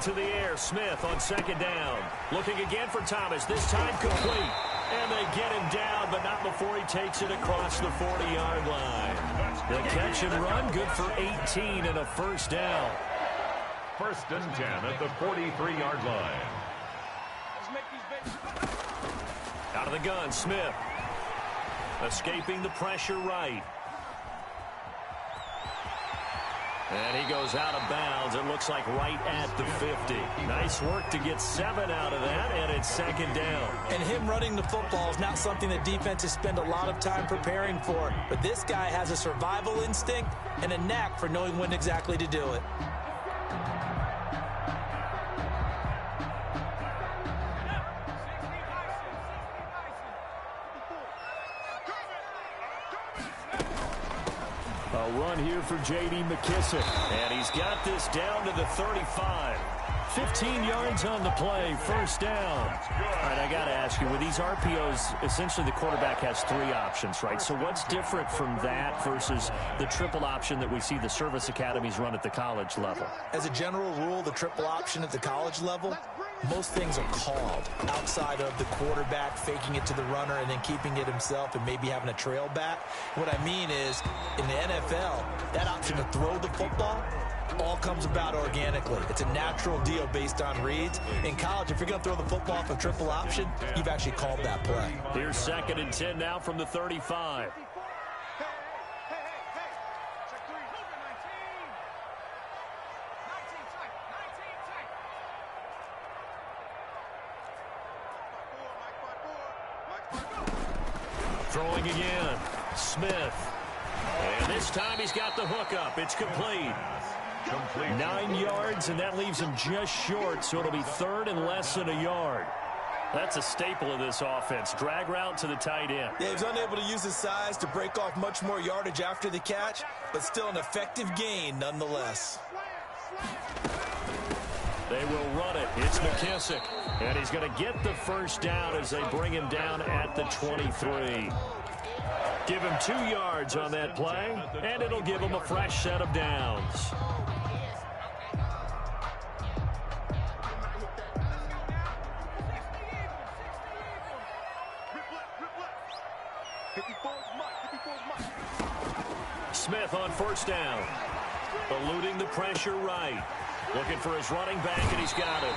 to the air. Smith on second down. Looking again for Thomas. This time complete. And they get him down, but not before he takes it across the 40-yard line. The catch and run, good for 18 and a first down. 1st and 10 at the 43-yard line. Out of the gun, Smith. Escaping the pressure right. And he goes out of bounds. It looks like right at the 50. Nice work to get 7 out of that, and it's second down. And him running the football is not something that defenses spend a lot of time preparing for. But this guy has a survival instinct and a knack for knowing when exactly to do it. A run here for J.D. McKissick. And he's got this down to the 35. 15 yards on the play, first down. All right, I got to ask you, with these RPOs, essentially the quarterback has 3 options, right? So what's different from that versus the triple option that we see the service academies run at the college level? As a general rule, the triple option at the college level, most things are called outside of the quarterback faking it to the runner and then keeping it himself and maybe having a trail back. What I mean is, in the NFL, that option to throw the football all comes about organically. It's a natural deal based on reads. In college, if you're going to throw the football off a triple option, you've actually called that play. Here's 2nd and 10 now from the 35. Throwing again, Smith. And this time he's got the hook up. It's complete. 9 yards, and that leaves him just short, so it'll be 3rd and less than a yard. That's a staple of this offense. Drag route to the tight end. Yeah, he was unable to use his size to break off much more yardage after the catch, but still an effective gain nonetheless. They will run it. It's McKissick. And he's going to get the first down as they bring him down at the 23. Give him 2 yards on that play, and it'll give him a fresh set of downs. Smith on first down. Eluding the pressure right. Looking for his running back, and he's got it.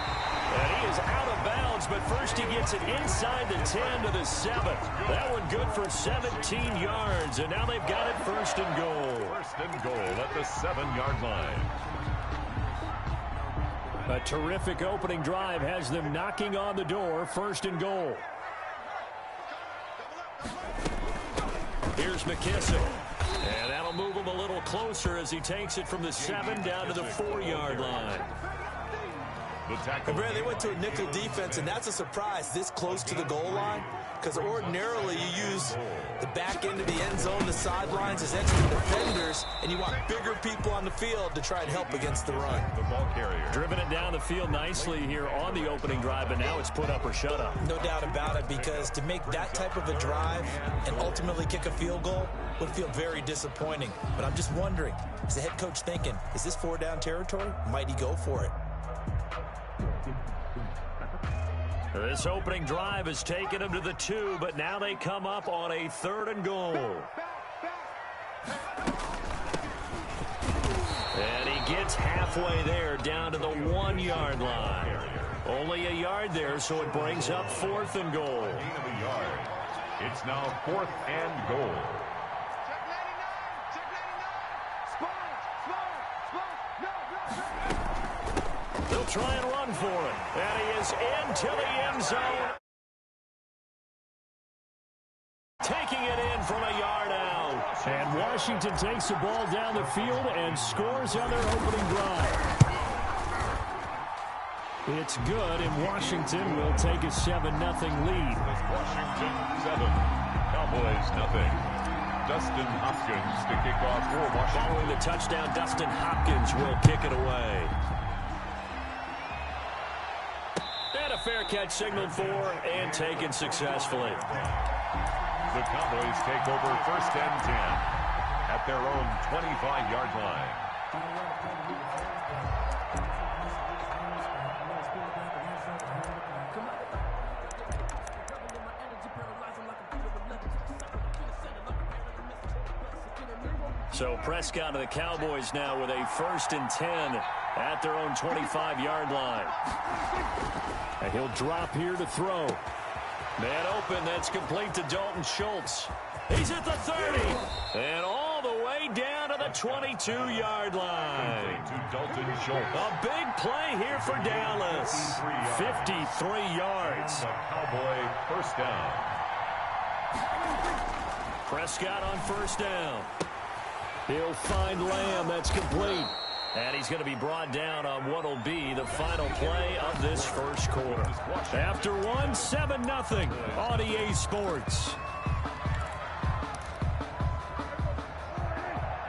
And he is out of bounds, but first he gets it inside the 10 to the 7. That one good for 17 yards, and now they've got it 1st and goal. 1st and goal at the 7-yard line. A terrific opening drive has them knocking on the door, 1st and goal. Here's McKissick. And that'll move him a little closer as he takes it from the 7 down to the 4-yard line. And Brad, they went to a nickel defense, and that's a surprise this close to the goal line, because ordinarily you use the back end of the end zone, the sidelines as extra defenders, and you want bigger people on the field to try and help against the run. The ball carrier. Driven it down the field nicely here on the opening drive, but now it's put up or shut up. No doubt about it, because to make that type of a drive and ultimately kick a field goal would feel very disappointing. But I'm just wondering, is the head coach thinking, is this 4-down territory? Might he go for it? This opening drive has taken them to the 2, but now they come up on a 3rd and goal. And he gets halfway there, down to the 1-yard line. Only a yard there, so it brings up 4th and goal. Gain of a yard. It's now 4th and goal. They'll try and run for it. And he is into the end zone. Taking it in from a yard out. And Washington takes the ball down the field and scores on their opening drive. It's good, and Washington will take a 7-0 lead. Washington 7, Cowboys nothing. Dustin Hopkins to kick off for Washington. Following the touchdown, Dustin Hopkins will kick it away. And a fair catch signaled for and taken successfully. The Cowboys take over 1st and 10 at their own 25-yard line. So Prescott and the Cowboys now with a 1st and 10 at their own 25-yard line. And he'll drop here to throw. Man open, that's complete to Dalton Schultz. He's at the 30, and all the way down to the 22-yard line. To Dalton Schultz. A big play here for Dallas. 53 yards. The Cowboy first down. Prescott on 1st down. He'll find Lamb. That's complete. And he's going to be brought down on what will be the final play of this first quarter. After 7-0 on EA Sports.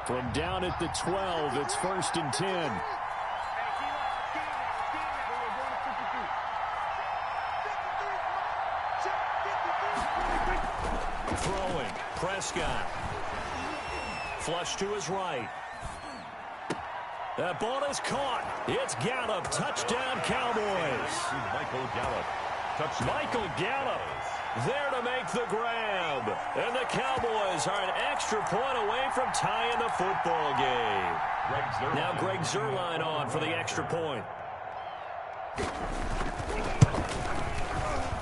From down at the 12, it's 1st and 10. Throwing, Prescott. Flush to his right. That ball is caught. It's Gallup. Touchdown, Cowboys. Michael Gallup. Touchdown. Michael Gallup there to make the grab. And the Cowboys are an extra point away from tying the football game. Now Greg Zuerlein on for the extra point.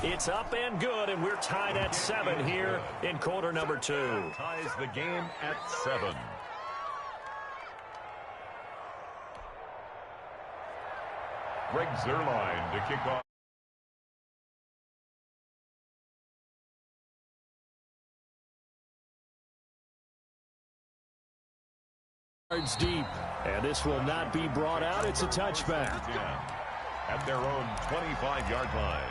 It's up and good, and we're tied at 7 here in quarter number 2. Ties the game at 7. Greg Zuerlein to kick off. Yards deep, and this will not be brought out. It's a touchback. At their own 25-yard line.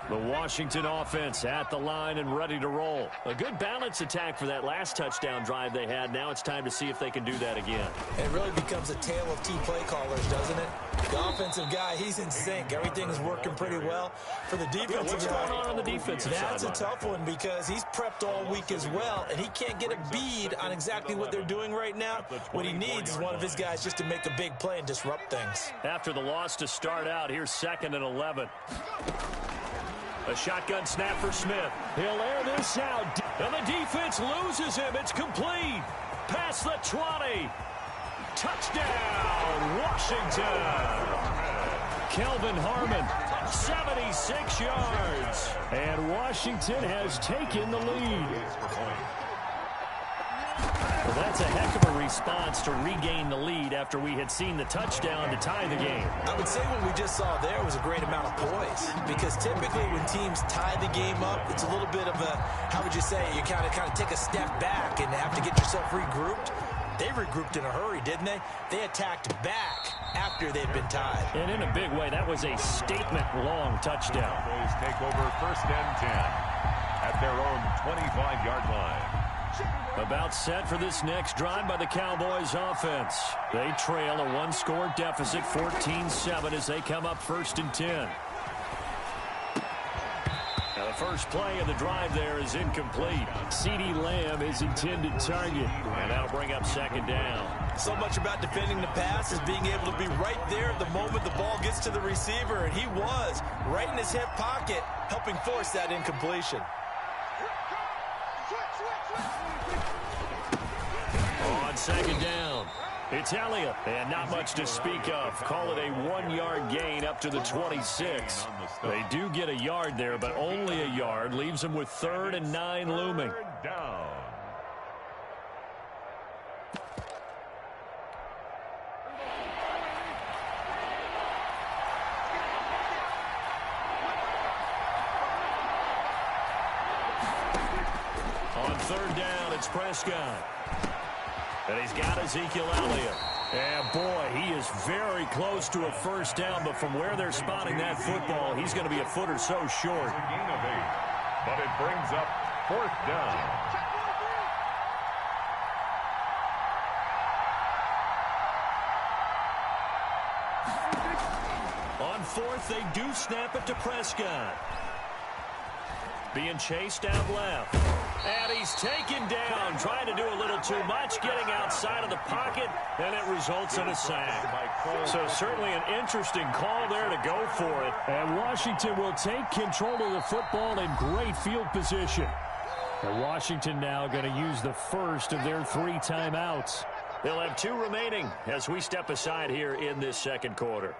The Washington offense at the line and ready to roll. A good balance attack for that last touchdown drive they had. Now it's time to see if they can do that again. It really becomes a tale of two play callers, doesn't it? The offensive guy, he's in sync. Everything is working pretty well. For the defensive What's guy, going on the defensive side? that's a tough one because he's prepped all week as well, and he can't get a bead on exactly what they're doing right now. What he needs is one of his guys just to make a big play and disrupt things. After the loss to start out, here's 2nd and 11. A shotgun snap for Smith. He'll air this out. And the defense loses him. It's complete. Past the 20. Touchdown, Washington. Kelvin Harmon, 76 yards. And Washington has taken the lead. Well, that's a heck of a response to regain the lead after we had seen the touchdown to tie the game. I would say what we just saw there was a great amount of poise, because typically when teams tie the game up, it's a little bit of a, how would you say, you kind of take a step back and have to get yourself regrouped. They regrouped in a hurry, didn't they? They attacked back after they'd been tied. And in a big way, that was a statement-long touchdown. Cowboys take over 1st and 10 at their own 25-yard line. About set for this next drive by the Cowboys offense. They trail a 1-score deficit, 14-7, as they come up 1st and 10. Now the first play of the drive there is incomplete. CeeDee Lamb is intended target, and that'll bring up 2nd down. So much about defending the pass is being able to be right there at the moment the ball gets to the receiver, and he was right in his hip pocket, helping force that incompletion. On 2nd down, it's Elliott, and not much to speak of. Call it a 1-yard gain up to the 26. They do get a yard there, but only a yard. Leaves them with 3rd and 9 looming. 3rd down. On 3rd down, it's Prescott. And he's got Ezekiel Elliott. And, boy, he is very close to a 1st down, but from where they're spotting that football, he's going to be a foot or so short. A gain of 8, but it brings up 4th down. On 4th, they do snap it to Prescott. Being chased out left. And he's taken down, trying to do a little too much, getting outside of the pocket, and it results in a sack. So certainly an interesting call there to go for it. And Washington will take control of the football in great field position. And Washington now going to use the first of their 3 timeouts. They'll have 2 remaining as we step aside here in this second quarter.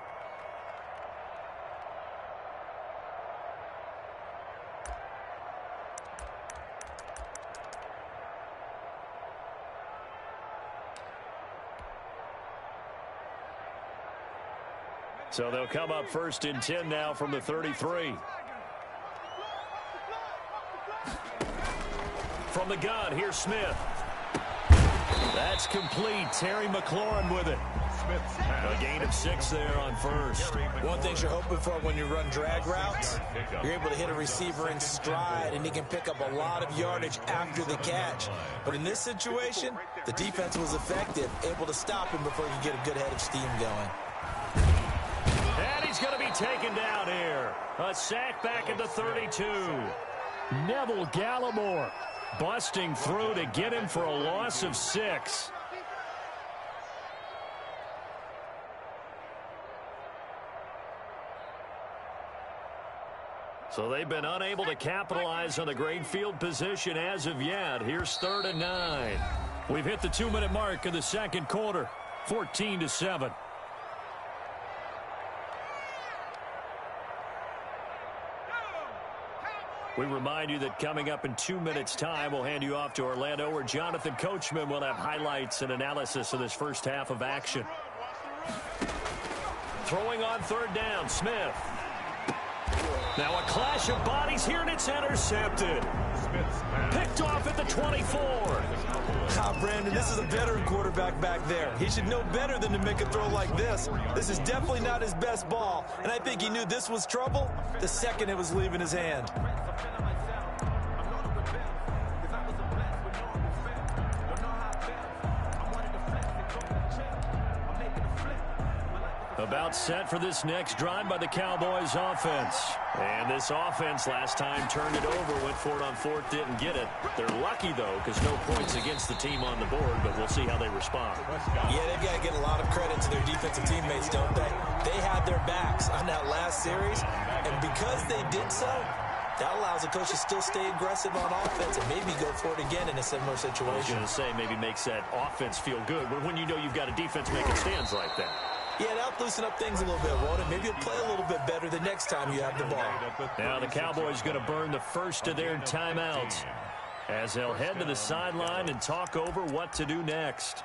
So they'll come up 1st and 10 now from the 33. From the gun, here's Smith. That's complete. Terry McLaurin with it. A gain of 6 there on first. One thing you're hoping for when you run drag routes, you're able to hit a receiver in stride, and he can pick up a lot of yardage after the catch. But in this situation, the defense was effective, able to stop him before he could get a good head of steam going. And he's going to be taken down here. A sack back at the 32. Neville Gallimore busting through to get him for a loss of 6. So they've been unable to capitalize on the great field position as of yet. Here's 3rd and 9. We've hit the 2-minute mark of the second quarter. 14-7. We remind you that coming up in 2 minutes' time, we'll hand you off to Orlando, where Jonathan Coachman will have highlights and analysis of this first half of action. Throwing on 3rd down, Smith. Now a clash of bodies here, and it's intercepted. Picked off at the 24. Brandon, this is a veteran quarterback back there. He should know better than to make a throw like this. This is definitely not his best ball, and I think he knew this was trouble the second it was leaving his hand. About set for this next drive by the Cowboys offense. And this offense last time turned it over, went for it on 4th, didn't get it. They're lucky, though, because no points against the team on the board, but we'll see how they respond. Yeah, they've got to get a lot of credit to their defensive teammates, don't they? They had their backs on that last series, and because they did so, that allows the coach to still stay aggressive on offense and maybe go for it again in a similar situation. I was going to say maybe makes that offense feel good, but when you know you've got a defense making stands like that. Yeah, that'll loosen up things a little bit, won't it? Maybe you'll play a little bit better the next time you have the ball. Now the Cowboys going to burn the first of their timeouts as they'll head to the sideline and talk over what to do next.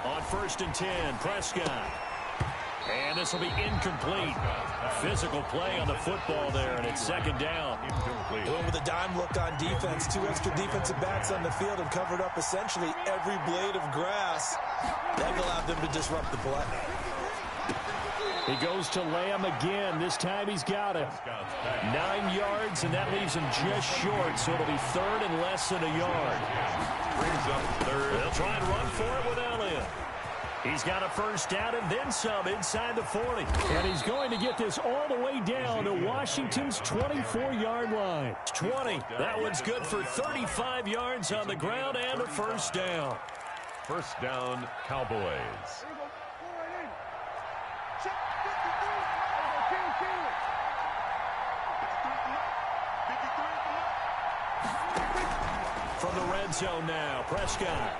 On 1st and 10, Prescott. And this will be incomplete. Physical play on the football there, and it's 2nd down. Going with a dime look on defense. 2 extra defensive backs on the field and covered up essentially every blade of grass. That allowed them to disrupt the play. He goes to Lamb again. This time he's got it. 9 yards, and that leaves him just short, so it'll be 3rd and less than a yard. Brings up 3rd. They'll try and run for it with Elliott. He's got a first down and then some inside the 40. And he's going to get this all the way down to Washington's 24-yard line. 20. That one's good for 35 yards on the ground and a first down. First down, Cowboys. From the red zone now, Prescott.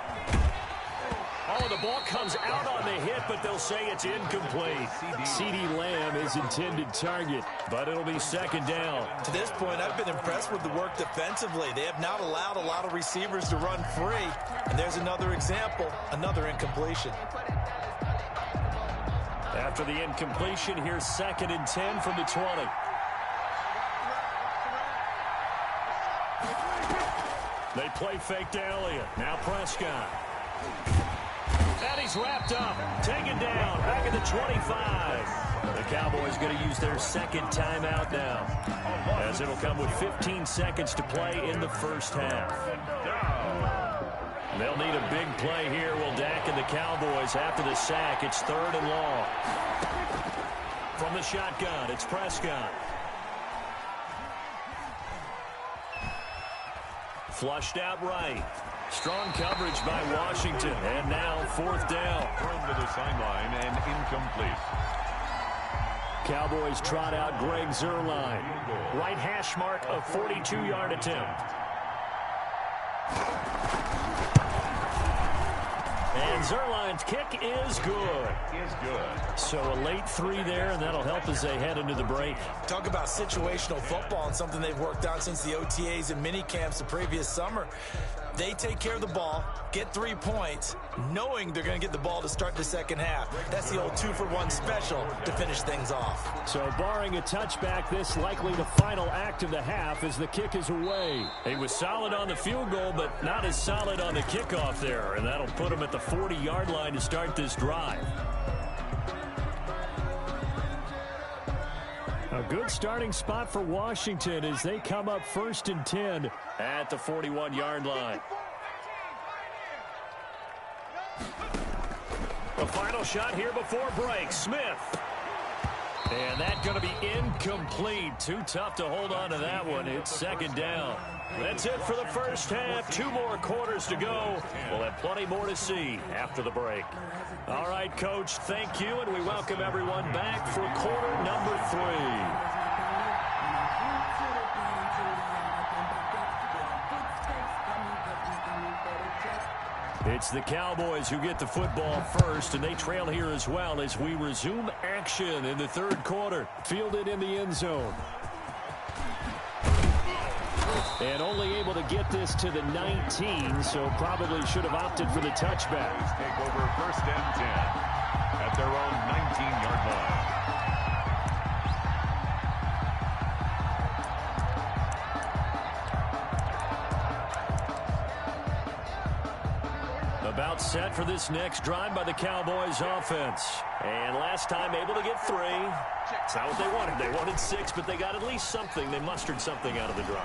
Oh, the ball comes out on the hit, but they'll say it's incomplete. CeeDee Lamb is intended target, but it'll be 2nd down. To this point, I've been impressed with the work defensively. They have not allowed a lot of receivers to run free. And there's another example, another incompletion. After the incompletion, here's 2nd and 10 from the 20. They play fake to Elliott. Now Prescott. And he's wrapped up. Taken down. Back at the 25. The Cowboys going to use their 2nd timeout now, as it'll come with 15 seconds to play in the first half. They'll need a big play here. Will Dak and the Cowboys after the sack. It's 3rd and long. From the shotgun, it's Prescott. Flushed out right. Strong coverage by Washington. And now 4th down. Thrown to the sideline and incomplete. Cowboys trot out Greg Zuerlein. Right hash mark, a 42-yard attempt. And Zuerlein's kick is good. So a late 3 there, and that'll help as they head into the break. Talk about situational football and something they've worked on since the OTAs and mini camps the previous summer. They take care of the ball, get 3 points, knowing they're going to get the ball to start the second half. That's the old 2-for-1 special to finish things off. So barring a touchback, this likely the final act of the half as the kick is away. He was solid on the field goal, but not as solid on the kickoff there, and that'll put him at the 40-yard line to start this drive. A good starting spot for Washington as they come up 1st and 10 at the 41-yard line. The final shot here before break. Smith. And that's going to be incomplete. Too tough to hold on to that one. It's 2nd down. That's it for the first half. 2 more quarters to go. We'll have plenty more to see after the break. All right, Coach, thank you, and we welcome everyone back for quarter number 3. It's the Cowboys who get the football first, and they trail here as well as we resume action in the 3rd quarter. Fielded in the end zone. And only able to get this to the 19, so probably should have opted for the touchback. Take over 1st and 10 at their own 19-yard line. About set for this next drive by the Cowboys offense. And last time able to get 3. It's not what they wanted. They wanted 6, but they got at least something. They mustered something out of the drive.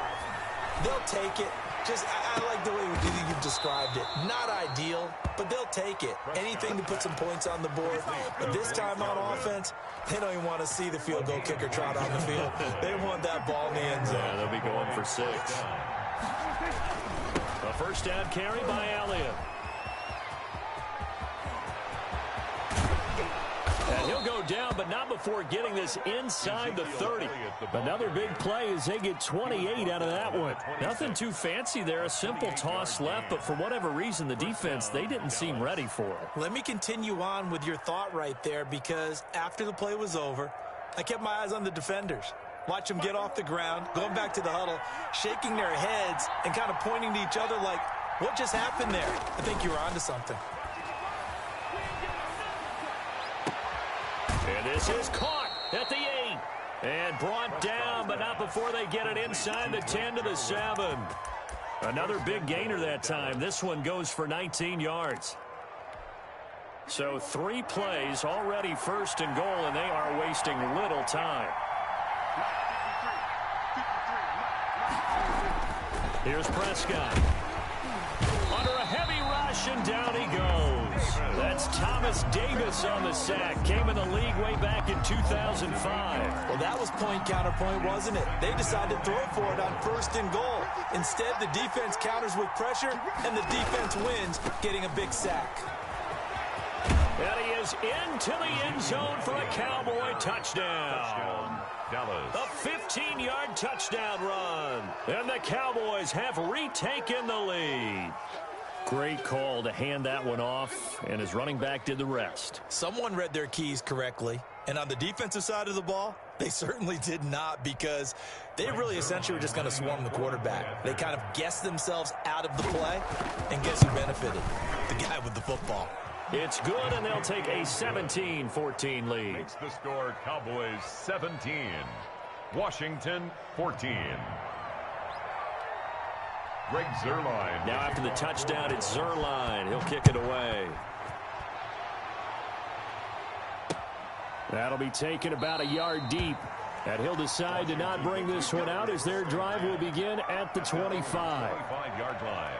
They'll take it. I like the way you've described it. Not ideal, but they'll take it. Anything to put some points on the board. But this time on offense, they don't even want to see the field goal kicker trot on the field. They want that ball in the end zone. Yeah, they'll be going for 6. A 1st down carry by Elliott. And he'll go down, but not before getting this inside the 30. Another big play as they get 28 out of that one. Nothing too fancy there, a simple toss left, but for whatever reason, the defense, they didn't seem ready for it. Let me continue on with your thought right there, because after the play was over, I kept my eyes on the defenders. Watch them get off the ground, going back to the huddle, shaking their heads and kind of pointing to each other like, what just happened there? I think you were onto something. And this is caught at the 8. And brought down, but not before they get it inside the 10 to the 7. Another big gainer that time. This one goes for 19 yards. So 3 plays already 1st and goal, and they are wasting little time. Here's Prescott. Under a heavy rush, and down he goes. That's Thomas Davis on the sack. Came in the league way back in 2005. Well, that was point counterpoint, wasn't it? They decided to throw for it on 1st and goal. Instead, the defense counters with pressure, and the defense wins, getting a big sack. And he is into the end zone for a Cowboy touchdown. Dallas. A 15-yard touchdown run. And the Cowboys have retaken the lead. Great call to hand that one off, and his running back did the rest. Someone read their keys correctly, and on the defensive side of the ball, they certainly did not, because they really essentially were just going to swarm the quarterback. They kind of guessed themselves out of the play, and guess who benefited? The guy with the football. It's good, and they'll take a 17-14 lead. Makes the score Cowboys 17, Washington 14. Greg Zuerlein. Now after the touchdown, it's Zuerlein. He'll kick it away. That'll be taken about a yard deep. And he'll decide to not bring this one out as their drive will begin at the 25. 25-yard line.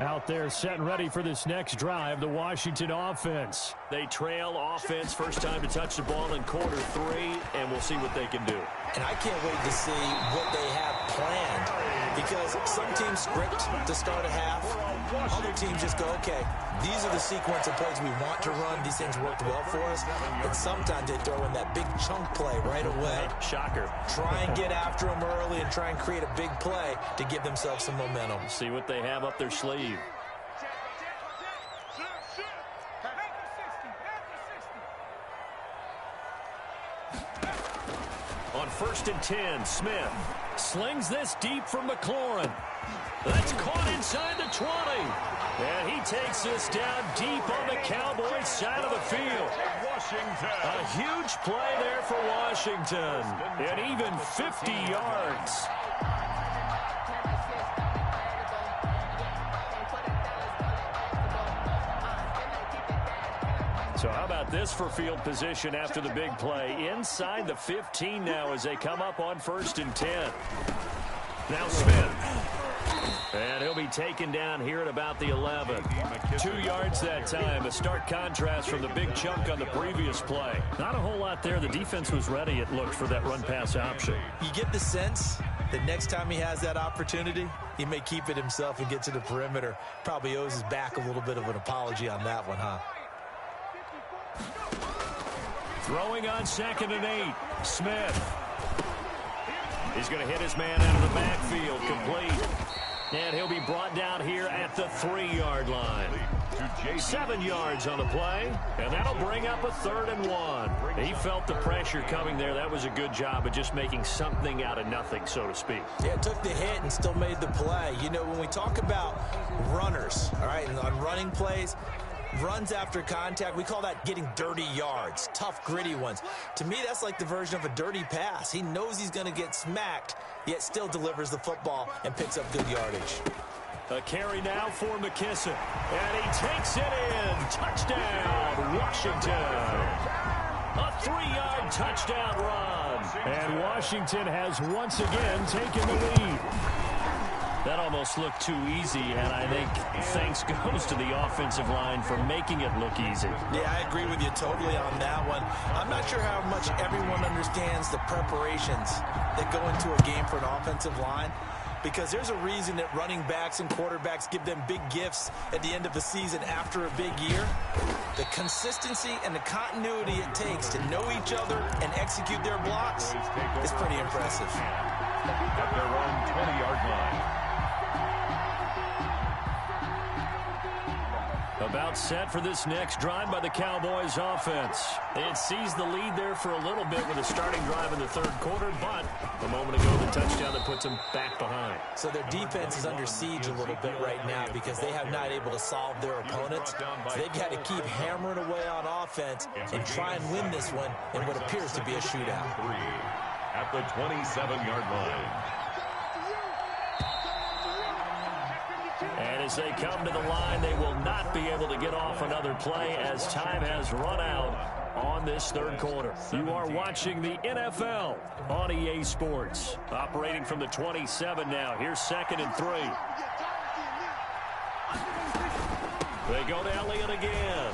Out there set and ready for this next drive, the Washington offense. They trail offense, first time to touch the ball in quarter 3, and we'll see what they can do. And I can't wait to see what they have planned, because some teams script to start a half. Other teams just go, okay, these are the sequence of plays we want to run. These things worked well for us. And sometimes they throw in that big chunk play right away. Shocker. Try and get after them early and try and create a big play to give themselves some momentum. See what they have up their sleeve. On 1st and 10, Smith slings this deep from McLaurin. That's caught inside the 20. And he takes this down deep on the Cowboys side of the field. A huge play there for Washington. And even 50 yards. So how about this for field position after the big play? Inside the 15 now as they come up on 1st and 10. Now Smith. And he'll be taken down here at about the 11. 2 yards that time. A stark contrast from the big chunk on the previous play. Not a whole lot there. The defense was ready, it looked, for that run-pass option. You get the sense that next time he has that opportunity, he may keep it himself and get to the perimeter. Probably owes his back a little bit of an apology on that one, huh? Throwing on 2nd and 8. Smith. He's going to hit his man out of the backfield. Complete. And he'll be brought down here at the 3-yard line. 7 yards on the play. And that'll bring up a 3rd and 1. He felt the pressure coming there. That was a good job of just making something out of nothing, so to speak. Yeah, took the hit and still made the play. You know, when we talk about runners, all right, and on running plays, runs after contact, we call that getting dirty yards, tough, gritty ones. To me, that's like the version of a dirty pass. He knows he's going to get smacked, yet still delivers the football and picks up good yardage. A carry now for McKissick. And he takes it in. Touchdown, Washington. A 3-yard touchdown run. And Washington has once again taken the lead. That almost looked too easy, and I think thanks goes to the offensive line for making it look easy. Yeah, I agree with you totally on that one. I'm not sure how much everyone understands the preparations that go into a game for an offensive line, because there's a reason that running backs and quarterbacks give them big gifts at the end of the season after a big year. The consistency and the continuity it takes to know each other and execute their blocks is pretty impressive. At their own 20-yard line. About set for this next drive by the Cowboys offense. It sees the lead there for a little bit with a starting drive in the 3rd quarter, but a moment ago the touchdown that puts them back behind. So their defense is under siege a little bit right now because they have not able to solve their opponents. So they've got to keep hammering away on offense and try and win this one in what appears to be a shootout. At the 27-yard line. And as they come to the line, they will not be able to get off another play as time has run out on this 3rd quarter. You are watching the NFL on EA Sports. Operating from the 27 now. Here's 2nd and 3. They go to Elliott again.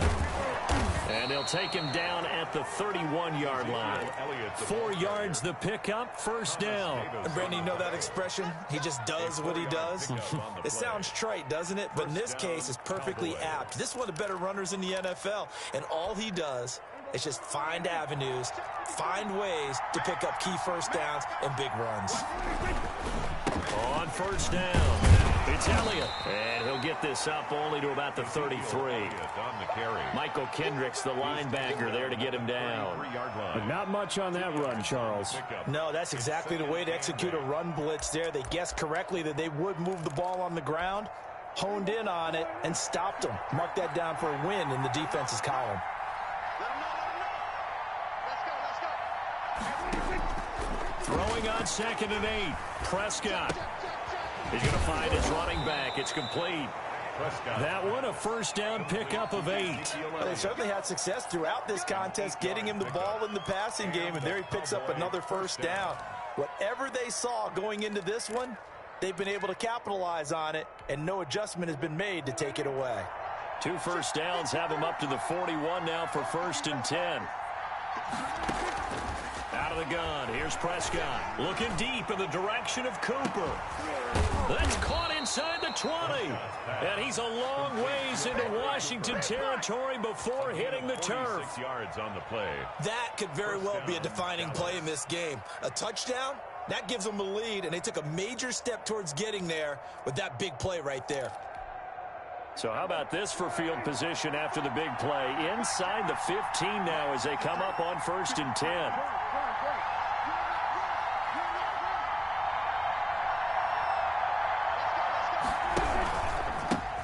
And they'll take him down at the 31-yard line. 4 yards the pickup, 1st down. And Brandon, you know that expression? He just does what he does. It sounds trite, doesn't it? But in this case, it's perfectly apt. This is one of the better runners in the NFL. And all he does is just find avenues, find ways to pick up key 1st downs and big runs. On 1st down, it's Elliott. And he'll get this up only to about the 33. Michael Kendricks, the linebacker, there to get him down. But not much on that run, Charles. No, that's exactly the way to execute a run blitz there. They guessed correctly that they would move the ball on the ground, honed in on it, and stopped them. Mark that down for a win in the defense's column. Throwing on 2nd and 8. Prescott. He's going to find his running back. It's complete. That one, a 1st down pickup of 8. Well, they certainly had success throughout this contest, getting him the ball in the passing game, and there he picks up another 1st down. Whatever they saw going into this one, They've been able to capitalize on it, and no adjustment has been made to take it away. 2 first downs have them up to the 41 now for 1st and 10. Out of the gun, here's Prescott. Looking deep in the direction of Cooper. That's caught inside the 20. And he's a long ways into Washington territory before hitting the turf. 6 yards on the play. That could very well be a defining play in this game. A touchdown, that gives them a lead, and they took a major step towards getting there with that big play right there. So how about this for field position after the big play? Inside the 15 now as they come up on 1st and 10.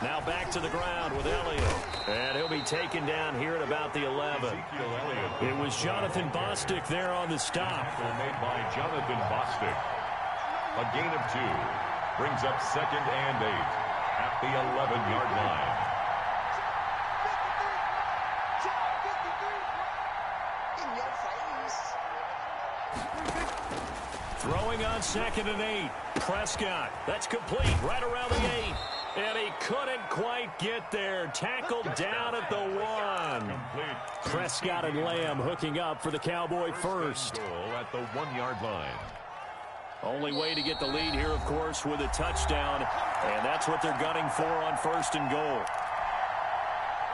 Now back to the ground with Elliott. And he'll be taken down here at about the 11. It was Jonathan Bostic there on the stop. Made by Jonathan Bostic. A gain of 2. Brings up 2nd and 8 at the 11-yard line. Throwing on 2nd and 8. Prescott. That's complete right around the 8. And he couldn't quite get there. Tackled down at the 1. Prescott and Lamb hooking up for the Cowboy first. Goal at the 1-yard line. Only way to get the lead here, of course, with a touchdown. And that's what they're gunning for on 1st and goal.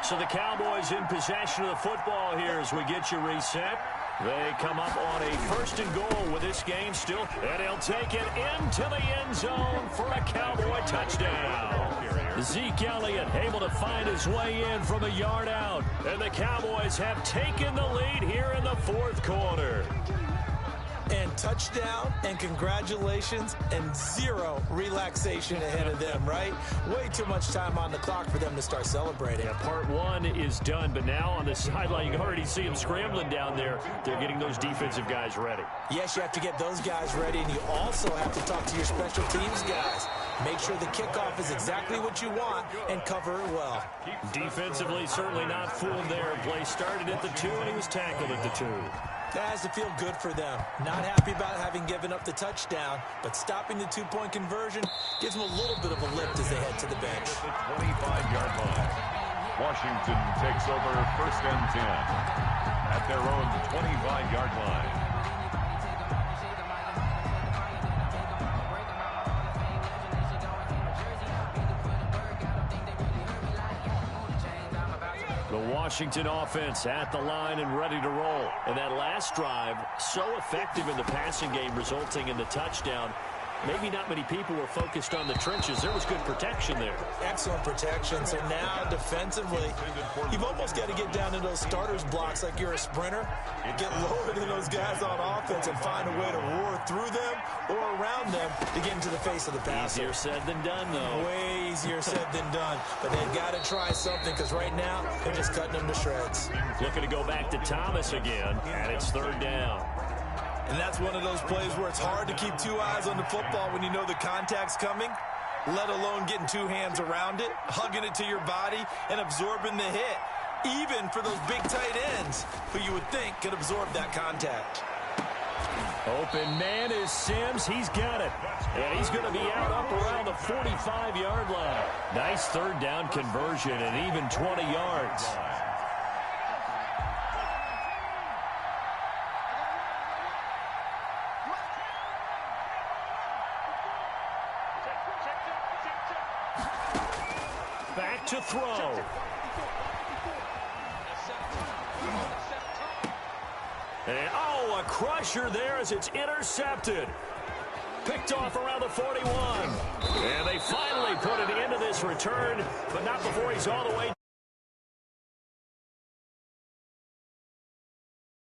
So the Cowboys in possession of the football here as we get you reset. They come up on a 1st and goal with this game still. And he'll take it into the end zone for a Cowboy touchdown. Zeke Elliott able to find his way in from a yard out. And the Cowboys have taken the lead here in the 4th quarter. And touchdown, and congratulations, and 0 relaxation ahead of them, right? Way too much time on the clock for them to start celebrating. Yeah, part 1 is done, but now on the sideline, you can already see them scrambling down there. They're getting those defensive guys ready. Yes, you have to get those guys ready, and you also have to talk to your special teams guys. Make sure the kickoff is exactly what you want and cover it well. Defensively, certainly not fooled there. Play started at the 2, and he was tackled at the 2. That has to feel good for them. Not happy about having given up the touchdown, but stopping the 2-point conversion gives them a little bit of a lift as they head to the bench. The 25-yard line. Washington takes over 1st and 10 at their own 25-yard line. The Washington offense at the line and ready to roll. And that last drive, so effective in the passing game, resulting in the touchdown. Maybe not many people were focused on the trenches. There was good protection there. Excellent protection. So now defensively, you've almost got to get down in those starters blocks like you're a sprinter. Get lower than those guys on offense and find a way to roar through them or around them to get into the face of the passer. Easier said than done, though. Way easier said than done. But they've got to try something because right now they're just cutting them to shreds. Looking to go back to Thomas again, and it's 3rd down. And that's one of those plays where it's hard to keep 2 eyes on the football when you know the contact's coming, let alone getting 2 hands around it, hugging it to your body, and absorbing the hit, even for those big tight ends who you would think could absorb that contact. Open man is Sims. He's got it. And he's going to be out up around the 45-yard line. Nice 3rd down conversion and even 20 yards. Back to throw. And, oh, a crusher there as it's intercepted. Picked off around the 41. And they finally put it into this return, but not before he's all the way